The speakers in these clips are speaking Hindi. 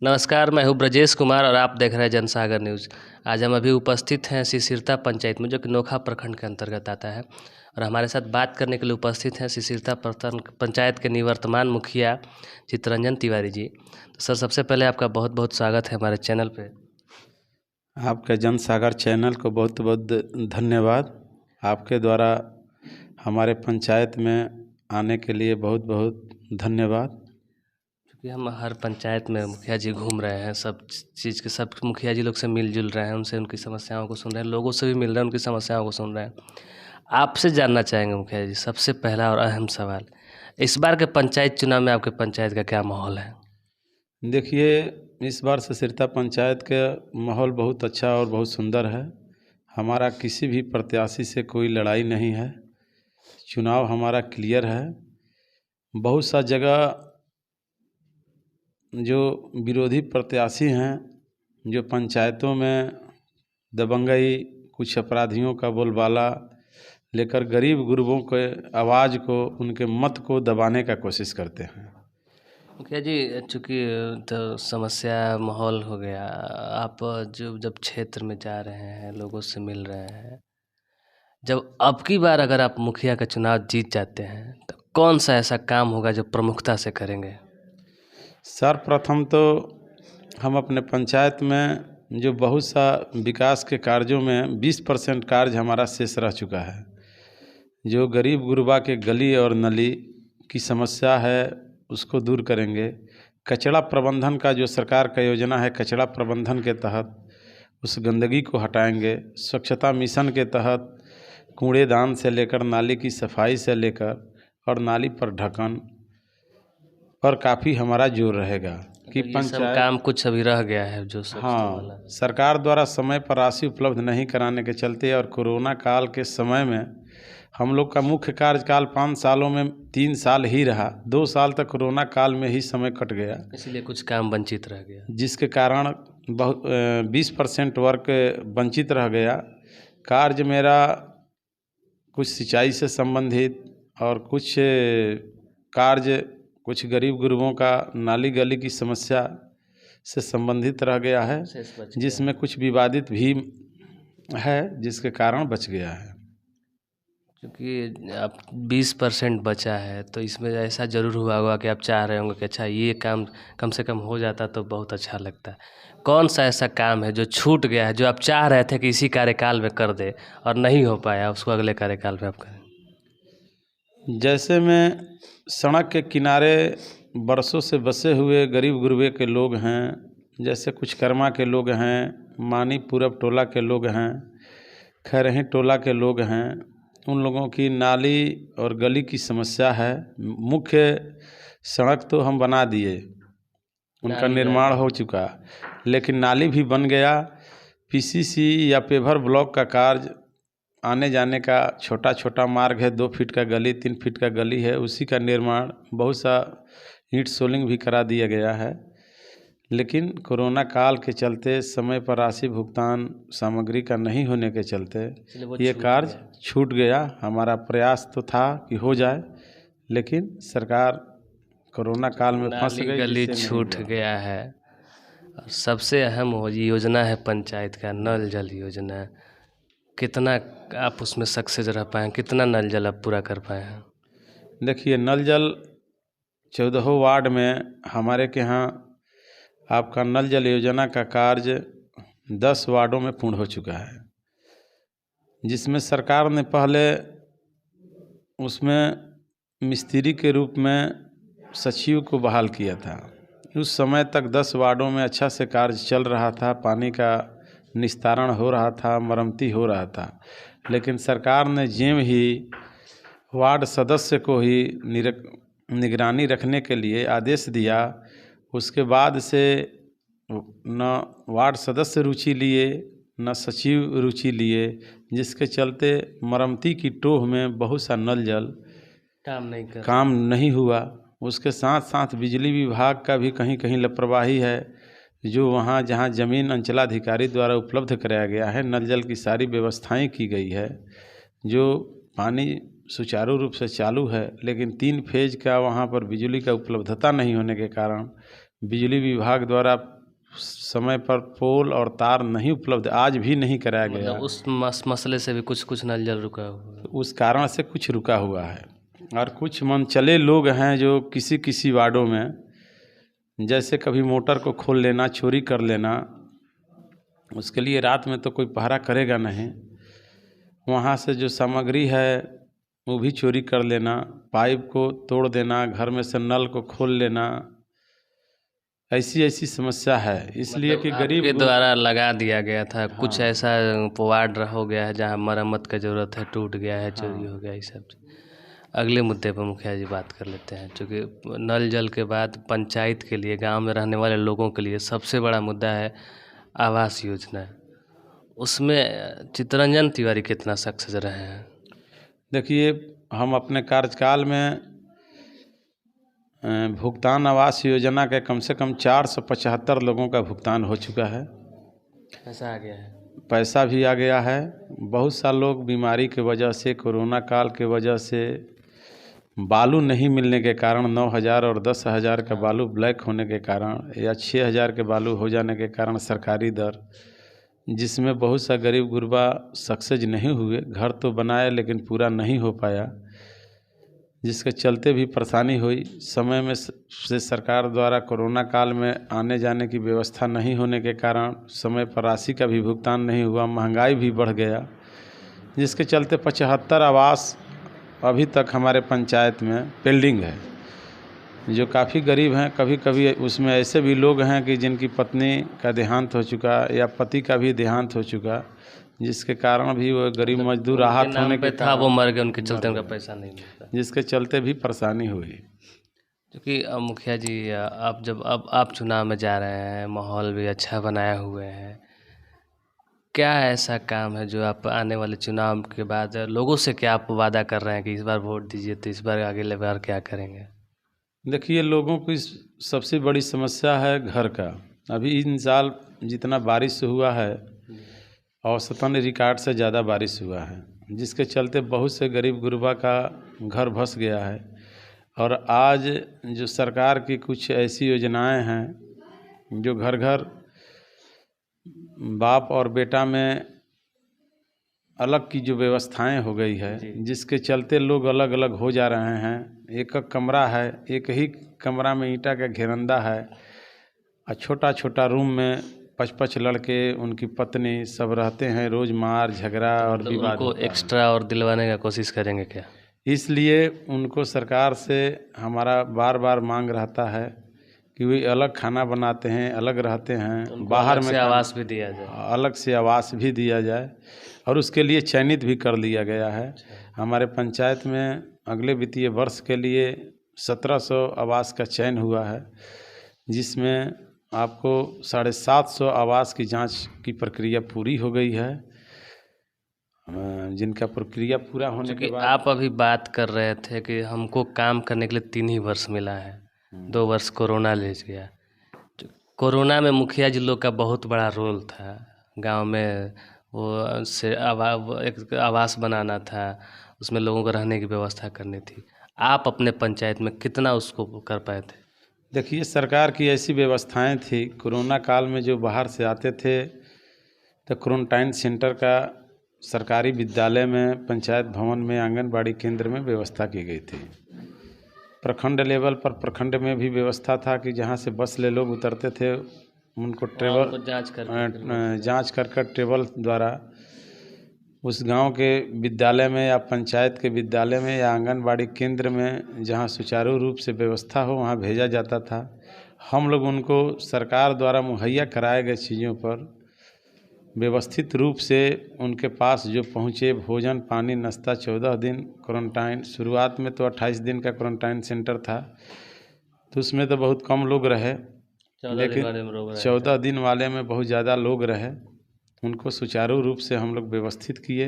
नमस्कार, मैं हूँ ब्रजेश कुमार और आप देख रहे हैं जनसागर न्यूज़। आज हम अभी उपस्थित हैं सिसिरता पंचायत में, जो कि नोखा प्रखंड के अंतर्गत आता है। और हमारे साथ बात करने के लिए उपस्थित हैं सिसिरता पंचायत के निवर्तमान मुखिया चित्तरंजन तिवारी जी। तो सर, सबसे पहले आपका बहुत बहुत स्वागत है हमारे चैनल पे। आपके जनसागर चैनल को बहुत बहुत धन्यवाद। आपके द्वारा हमारे पंचायत में आने के लिए बहुत बहुत धन्यवाद। क्योंकि हम हर पंचायत में मुखिया जी घूम रहे हैं, सब चीज़ के सब मुखिया जी लोग से मिलजुल रहे हैं, उनसे उनकी समस्याओं को सुन रहे हैं, लोगों से भी मिल रहे हैं, उनकी समस्याओं को सुन रहे हैं। आपसे जानना चाहेंगे मुखिया जी, सबसे पहला और अहम सवाल, इस बार के पंचायत चुनाव में आपके पंचायत का क्या माहौल है? देखिए, इस बार सिसिरता पंचायत का माहौल बहुत अच्छा और बहुत सुंदर है। हमारा किसी भी प्रत्याशी से कोई लड़ाई नहीं है। चुनाव हमारा क्लियर है। बहुत सा जगह जो विरोधी प्रत्याशी हैं, जो पंचायतों में दबंगई, कुछ अपराधियों का बोलबाला लेकर गरीब गुरबों के आवाज़ को, उनके मत को दबाने का कोशिश करते हैं। मुखिया जी, चूँकि तो समस्या माहौल हो गया, आप जब क्षेत्र में जा रहे हैं, लोगों से मिल रहे हैं, जब अब की बार अगर आप मुखिया का चुनाव जीत जाते हैं, तो कौन सा ऐसा काम होगा जो प्रमुखता से करेंगे? सर्वप्रथम तो हम अपने पंचायत में जो बहुत सा विकास के कार्यों में 20% कार्य हमारा शेष रह चुका है। जो गरीब गुरबा के गली और नली की समस्या है, उसको दूर करेंगे। कचरा प्रबंधन का जो सरकार का योजना है, कचरा प्रबंधन के तहत उस गंदगी को हटाएंगे। स्वच्छता मिशन के तहत कूड़ेदान से लेकर नाली की सफाई से लेकर और नाली पर ढक्कन पर काफ़ी हमारा जोर रहेगा कि ये सब काम कुछ अभी रह गया है जो सब वाला। सरकार द्वारा समय पर राशि उपलब्ध नहीं कराने के चलते और कोरोना काल के समय में हम लोग का मुख्य कार्यकाल 5 सालों में 3 साल ही रहा। 2 साल तक कोरोना काल में ही समय कट गया, इसलिए कुछ काम वंचित रह गया, जिसके कारण बहुत 20% वर्क वंचित रह गया। कार्य मेरा कुछ सिंचाई से संबंधित और कुछ कार्य कुछ गरीब गुरबों का नाली गली की समस्या से संबंधित रह गया है, जिसमें कुछ विवादित भी है, जिसके कारण बच गया है। क्योंकि अब 20% बचा है, तो इसमें ऐसा ज़रूर हुआ होगा कि आप चाह रहे होंगे कि अच्छा ये काम कम से कम हो जाता तो बहुत अच्छा लगता। कौन सा ऐसा काम है जो छूट गया है, जो आप चाह रहे थे कि इसी कार्यकाल में कर दे और नहीं हो पाया, उसको अगले कार्यकाल में आप करें? जैसे में सड़क के किनारे बरसों से बसे हुए गरीब गुरबे के लोग हैं, जैसे कुछ कर्मा के लोग हैं, मानी पूरब टोला के लोग हैं, खैरही टोला के लोग हैं। उन लोगों की नाली और गली की समस्या है। मुख्य सड़क तो हम बना दिए, उनका निर्माण हो चुका, लेकिन नाली भी बन गया। पीसीसी या पेवर ब्लॉक का कार्य, आने जाने का छोटा छोटा मार्ग है, 2 फीट का गली, 3 फीट का गली है, उसी का निर्माण बहुत सा ईंट सोलिंग भी करा दिया गया है। लेकिन कोरोना काल के चलते समय पर राशि भुगतान सामग्री का नहीं होने के चलते ये कार्य छूट गया। हमारा प्रयास तो था कि हो जाए, लेकिन सरकार कोरोना काल में फंस गई, गली छूट गया है। और सबसे अहम योजना है पंचायत का नल जल योजना। कितना आप उसमें सक्सेस रह पाए हैं, कितना नल जल आप पूरा कर पाए हैं? देखिए, नल जल 14 वार्ड में हमारे के यहाँ आपका नल जल योजना का कार्य 10 वार्डों में पूर्ण हो चुका है, जिसमें सरकार ने पहले उसमें मिस्त्री के रूप में सचिव को बहाल किया था। उस समय तक 10 वार्डों में अच्छा से कार्य चल रहा था, पानी का निस्तारण हो रहा था, मरम्मती हो रहा था। लेकिन सरकार ने ज्यों ही वार्ड सदस्य को ही निगरानी रखने के लिए आदेश दिया, उसके बाद से न वार्ड सदस्य रुचि लिए, न सचिव रुचि लिए, जिसके चलते मरम्मती की टोह में बहुत सा नल जल काम नहीं हुआ। उसके साथ साथ बिजली विभाग का भी कहीं कहीं लापरवाही है, जो वहाँ जहाँ ज़मीन अंचलाधिकारी द्वारा उपलब्ध कराया गया है, नल जल की सारी व्यवस्थाएं की गई है, जो पानी सुचारू रूप से चालू है, लेकिन 3 फेज का वहाँ पर बिजली का उपलब्धता नहीं होने के कारण बिजली विभाग द्वारा समय पर पोल और तार नहीं उपलब्ध, आज भी नहीं कराया गया। मतलब उस मसले से भी कुछ नल जल रुका हुआ है। उस कारण से कुछ रुका हुआ है। और कुछ मनचले लोग हैं जो किसी किसी वार्डों में, जैसे कभी मोटर को खोल लेना, चोरी कर लेना, उसके लिए रात में तो कोई पहरा करेगा नहीं, वहाँ से जो सामग्री है वो भी चोरी कर लेना, पाइप को तोड़ देना, घर में से नल को खोल लेना, ऐसी ऐसी समस्या है। इसलिए कि आपके द्वारा लगा दिया गया था, कुछ ऐसा वार्ड हो गया है जहाँ मरम्मत का जरूरत है, टूट गया है, चोरी हो गया, ये सब। अगले मुद्दे पर मुखिया जी बात कर लेते हैं, क्योंकि नल जल के बाद पंचायत के लिए, गांव में रहने वाले लोगों के लिए सबसे बड़ा मुद्दा है आवास योजना। उसमें चित्तरंजन तिवारी कितना सक्सेस रहे हैं? देखिए, हम अपने कार्यकाल में भुगतान आवास योजना के कम से कम 475 लोगों का भुगतान हो चुका है। ऐसा आ गया है, पैसा भी आ गया है। बहुत सा लोग बीमारी के वजह से, कोरोना काल के वजह से, बालू नहीं मिलने के कारण, 9,000 और 10,000 का बालू ब्लैक होने के कारण, या 6,000 के बालू हो जाने के कारण सरकारी दर, जिसमें बहुत सा गरीब गुरबा सक्सेस नहीं हुए। घर तो बनाए लेकिन पूरा नहीं हो पाया, जिसके चलते भी परेशानी हुई। समय में से सरकार द्वारा कोरोना काल में आने जाने की व्यवस्था नहीं होने के कारण समय पर राशि का भी भुगतान नहीं हुआ, महंगाई भी बढ़ गया, जिसके चलते 75 आवास अभी तक हमारे पंचायत में पेंडिंग है, जो काफ़ी गरीब हैं। कभी कभी उसमें ऐसे भी लोग हैं कि जिनकी पत्नी का देहांत हो चुका या पति का भी देहांत हो चुका, जिसके कारण भी वो गरीब मजदूर राहत होने के था वो मर गए, उनके चलते उनका पैसा नहीं मिलता, जिसके चलते भी परेशानी हुई। क्योंकि मुखिया जी, आप जब अब आप चुनाव में जा रहे हैं, माहौल भी अच्छा बनाए हुए हैं, क्या ऐसा काम है जो आप आने वाले चुनाव के बाद लोगों से क्या आप वादा कर रहे हैं कि इस बार वोट दीजिए तो इस बार अगले बार क्या करेंगे? देखिए, लोगों की सबसे बड़ी समस्या है घर का। अभी इन साल जितना बारिश हुआ है, औसतन रिकॉर्ड से ज़्यादा बारिश हुआ है, जिसके चलते बहुत से गरीब गुरबा का घर धंस गया है। और आज जो सरकार की कुछ ऐसी योजनाएं हैं जो घर घर बाप और बेटा में अलग की जो व्यवस्थाएं हो गई है, जिसके चलते लोग अलग अलग हो जा रहे हैं। एक कमरा है, एक ही कमरा में ईंटा का घेरंदा है, और छोटा छोटा रूम में 5-5 लड़के, उनकी पत्नी सब रहते हैं। रोज़ मार झगड़ा और विवाद उनको एक्स्ट्रा और दिलवाने का कोशिश करेंगे क्या? इसलिए उनको सरकार से हमारा बार बार मांग रहता है कि वे अलग खाना बनाते हैं, अलग रहते हैं, बाहर में आवास भी दिया जाए, अलग से आवास भी दिया जाए, और उसके लिए चयनित भी कर लिया गया है। हमारे पंचायत में अगले वित्तीय वर्ष के लिए 1700 आवास का चयन हुआ है, जिसमें आपको 750 आवास की जांच की प्रक्रिया पूरी हो गई है, जिनका प्रक्रिया पूरा होने के बाद। आप अभी बात कर रहे थे कि हमको काम करने के लिए 3 ही वर्ष मिला है, 2 वर्ष कोरोना ले गया। कोरोना में मुखिया जी लोग का बहुत बड़ा रोल था। गांव में वो से एक आवास बनाना था, उसमें लोगों को रहने की व्यवस्था करनी थी। आप अपने पंचायत में कितना उसको कर पाए थे? देखिए, सरकार की ऐसी व्यवस्थाएं थी। कोरोना काल में जो बाहर से आते थे तो क्वारंटाइन सेंटर का सरकारी विद्यालय में, पंचायत भवन में, आंगनबाड़ी केंद्र में व्यवस्था की गई थी। प्रखंड लेवल पर प्रखंड में भी व्यवस्था था कि जहां से बस ले लोग उतरते थे, उनको ट्रेवल जांच कर ट्रेवल द्वारा उस गांव के विद्यालय में या पंचायत के विद्यालय में या आंगनबाड़ी केंद्र में, जहां सुचारू रूप से व्यवस्था हो, वहां भेजा जाता था। हम लोग उनको सरकार द्वारा मुहैया कराए गए चीज़ों पर व्यवस्थित रूप से उनके पास जो पहुँचे, भोजन पानी नाश्ता, 14 दिन क्वारंटाइन। शुरुआत में तो 28 दिन का क्वारंटाइन सेंटर था, तो उसमें तो बहुत कम लोग रहे, लेकिन 14 दिन वाले में बहुत ज़्यादा लोग रहे। उनको सुचारू रूप से हम लोग व्यवस्थित किए,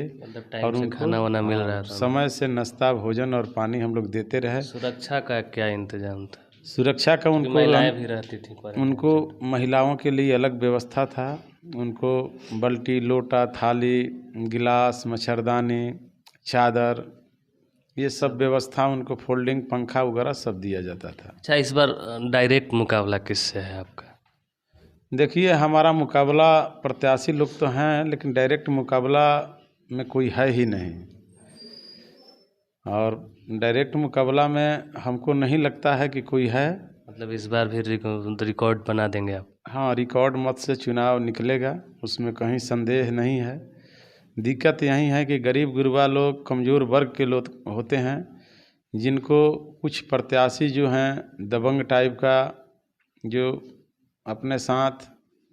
और उनको खाना वाना मिल रहा था, समय से नाश्ता, भोजन और पानी हम लोग देते रहे। सुरक्षा का क्या इंतजाम था? सुरक्षा का उनको महिलाएं भी रहती थी, उनको महिलाओं के लिए अलग व्यवस्था था। उनको बाल्टी, लोटा, थाली, गिलास, मच्छरदानी, चादर, ये सब व्यवस्था, उनको फोल्डिंग पंखा वगैरह सब दिया जाता था। अच्छा, इस बार डायरेक्ट मुकाबला किससे है आपका? देखिए, हमारा मुकाबला प्रत्याशी लोग तो हैं, लेकिन डायरेक्ट मुकाबला में कोई है ही नहीं। और डायरेक्ट मुकाबला में हमको नहीं लगता है कि कोई है। मतलब इस बार भी रिकॉर्ड बना देंगे आप? हाँ, रिकॉर्ड मत से चुनाव निकलेगा, उसमें कहीं संदेह नहीं है। दिक्कत यही है कि गरीब गुरबा लोग, कमज़ोर वर्ग के लोग होते हैं, जिनको कुछ प्रत्याशी जो हैं दबंग टाइप का, जो अपने साथ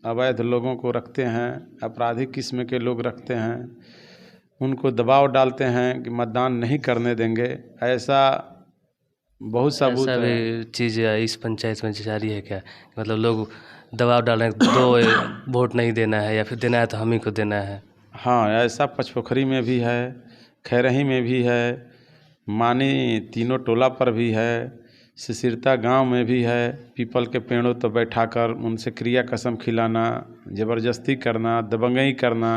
अवैध लोगों को रखते हैं, आपराधिक किस्म के लोग रखते हैं, उनको दबाव डालते हैं कि मतदान नहीं करने देंगे। ऐसा बहुत सबूत ऐसा है। भी चीज़ इस पंचायत में जारी है क्या? मतलब लोग दबाव डाल रहे हैं, दो वोट नहीं देना है, या फिर देना है तो हम ही को देना है? हाँ, ऐसा पचपोखरी में भी है, खैरही में भी है, मानी तीनों टोला पर भी है, सिसिरता गांव में भी है। पीपल के पेड़ों तो बैठाकर उनसे क्रिया कसम खिलाना, ज़बरदस्ती करना, दबंगई करना,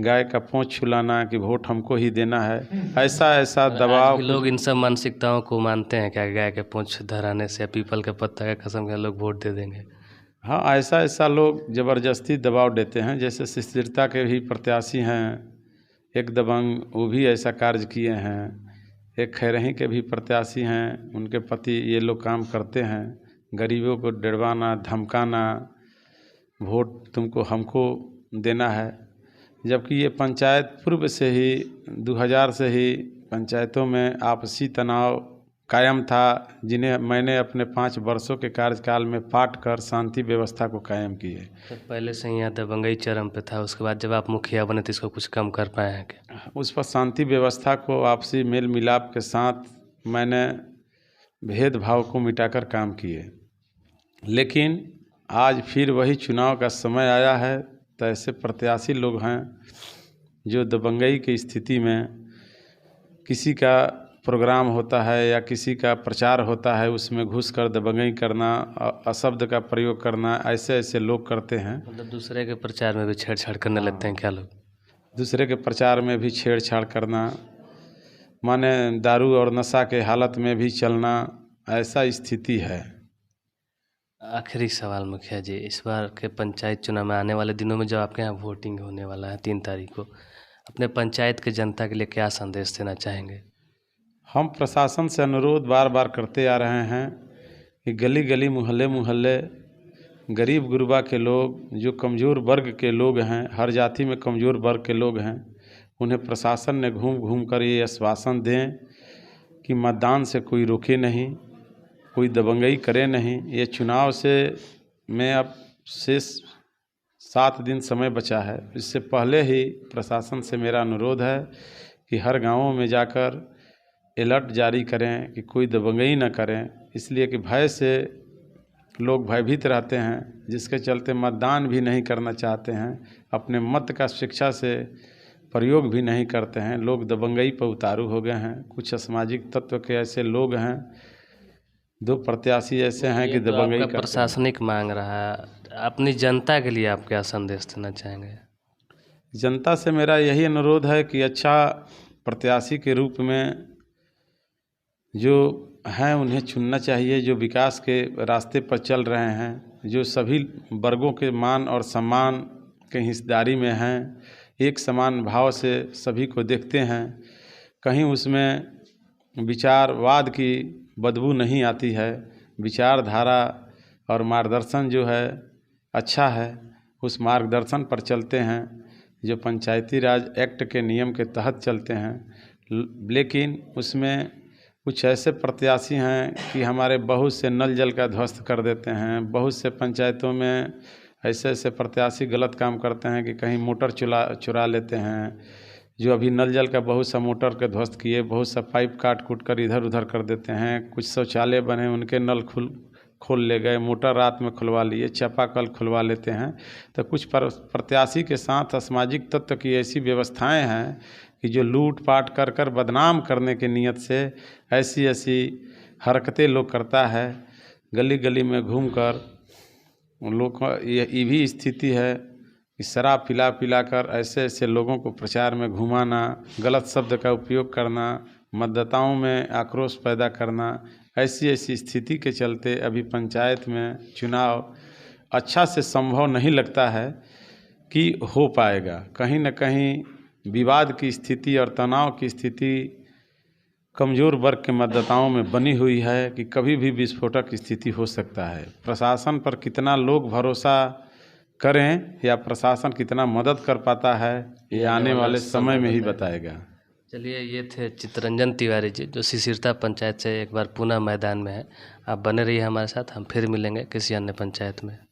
गाय का पूँछ छुलाना कि वोट हमको ही देना है। ऐसा ऐसा और आज दबाव भी लोग इन सब मानसिकताओं को मानते हैं क्या? गाय के पूँछ धराने से या पीपल के पत्ता का कसम के लोग वोट दे देंगे? हाँ, ऐसा ऐसा लोग ज़बरदस्ती दबाव देते हैं। जैसे सिसिरता के भी प्रत्याशी हैं एक दबंग, वो भी ऐसा कार्य किए हैं। एक खैरही के भी प्रत्याशी हैं, उनके पति ये लोग काम करते हैं, गरीबों को डरवाना, धमकाना, वोट तुमको हमको देना है। जबकि ये पंचायत पूर्व से ही 2000 से ही पंचायतों में आपसी तनाव कायम था, जिन्हें मैंने अपने 5 वर्षों के कार्यकाल में पाट कर शांति व्यवस्था को कायम किए। तो पहले से ही यहाँ दबंगई चरम पे था, उसके बाद जब आप मुखिया बने तो इसको कुछ कम कर पाए हैं क्या? उस पर शांति व्यवस्था को आपसी मेल मिलाप के साथ मैंने भेदभाव को मिटाकर काम किए। लेकिन आज फिर वही चुनाव का समय आया है, तो ऐसे प्रत्याशी लोग हैं जो दबंगई की स्थिति में, किसी का प्रोग्राम होता है या किसी का प्रचार होता है, उसमें घुसकर दबंगई करना, अशब्द का प्रयोग करना, ऐसे ऐसे लोग करते हैं। मतलब दूसरे के प्रचार में भी छेड़छाड़ करने लगते हैं क्या लोग? दूसरे के प्रचार में भी छेड़छाड़ करना, माने दारू और नशा के हालत में भी चलना, ऐसा स्थिति है। आखिरी सवाल मुखिया जी, इस बार के पंचायत चुनाव में आने वाले दिनों में जो आपके यहाँ वोटिंग होने वाला है 3 तारीख को, अपने पंचायत के जनता के लिए क्या संदेश देना चाहेंगे? हम प्रशासन से अनुरोध बार बार करते आ रहे हैं कि गली गली, मोहल्ले मोहल्ले गरीब गुरबा के लोग, जो कमज़ोर वर्ग के लोग हैं, हर जाति में कमज़ोर वर्ग के लोग हैं, उन्हें प्रशासन ने घूम घूम कर ये आश्वासन दें कि मतदान से कोई रोके नहीं, कोई दबंगई करे नहीं। ये चुनाव से में अब शेष 7 दिन समय बचा है, इससे पहले ही प्रशासन से मेरा अनुरोध है कि हर गाँवों में जाकर अलर्ट जारी करें कि कोई दबंगई न करें, इसलिए कि भय से लोग भयभीत रहते हैं, जिसके चलते मतदान भी नहीं करना चाहते हैं, अपने मत का शिक्षा से प्रयोग भी नहीं करते हैं। लोग दबंगई पर उतारू हो गए हैं। कुछ असामाजिक तत्व के ऐसे लोग हैं, 2 प्रत्याशी ऐसे हैं कि तो दबंगई आपका करते हैं। प्रशासनिक मांग रहा है, अपनी जनता के लिए आप क्या संदेश देना चाहेंगे? जनता से मेरा यही अनुरोध है कि अच्छा प्रत्याशी के रूप में जो हैं उन्हें चुनना चाहिए, जो विकास के रास्ते पर चल रहे हैं, जो सभी वर्गों के मान और सम्मान के हिस्सेदारी में हैं, एक समान भाव से सभी को देखते हैं, कहीं उसमें विचारवाद की बदबू नहीं आती है, विचारधारा और मार्गदर्शन जो है अच्छा है, उस मार्गदर्शन पर चलते हैं, जो पंचायती राज एक्ट के नियम के तहत चलते हैं। लेकिन उसमें कुछ ऐसे प्रत्याशी हैं कि हमारे बहुत से नल जल का ध्वस्त कर देते हैं। बहुत से पंचायतों में ऐसे ऐसे प्रत्याशी गलत काम करते हैं कि कहीं मोटर चुरा लेते हैं। जो अभी नल जल का बहुत सा मोटर के ध्वस्त किए, बहुत सा पाइप काट कूट कर इधर उधर कर देते हैं। कुछ शौचालय बने, उनके नल खोल ले गए, मोटर रात में खुलवा लिए, चापाकल खुलवा लेते हैं। तो कुछ प्रत्याशी के साथ असामाजिक तत्व की ऐसी व्यवस्थाएं हैं कि जो लूट पाट कर कर बदनाम करने की नीयत से ऐसी ऐसी हरकतें लोग करता है। गली गली में घूमकर उन लोग का ये भी स्थिति है कि शराब पिला कर ऐसे ऐसे लोगों को प्रचार में घुमाना, गलत शब्द का उपयोग करना, मतदाताओं में आक्रोश पैदा करना, ऐसी ऐसी स्थिति के चलते अभी पंचायत में चुनाव अच्छा से संभव नहीं लगता है कि हो पाएगा। कहीं न कहीं विवाद की स्थिति और तनाव की स्थिति कमज़ोर वर्ग के मतदाताओं में बनी हुई है कि कभी भी विस्फोटक स्थिति हो सकता है। प्रशासन पर कितना लोग भरोसा करें या प्रशासन कितना मदद कर पाता है, ये आने वाले समय में ही बताएगा। चलिए, ये थे चित्तरंजन तिवारी जी, जो सिसिरता पंचायत से एक बार पुनः मैदान में है। आप बने रहिए हमारे साथ, हम फिर मिलेंगे किसी अन्य पंचायत में।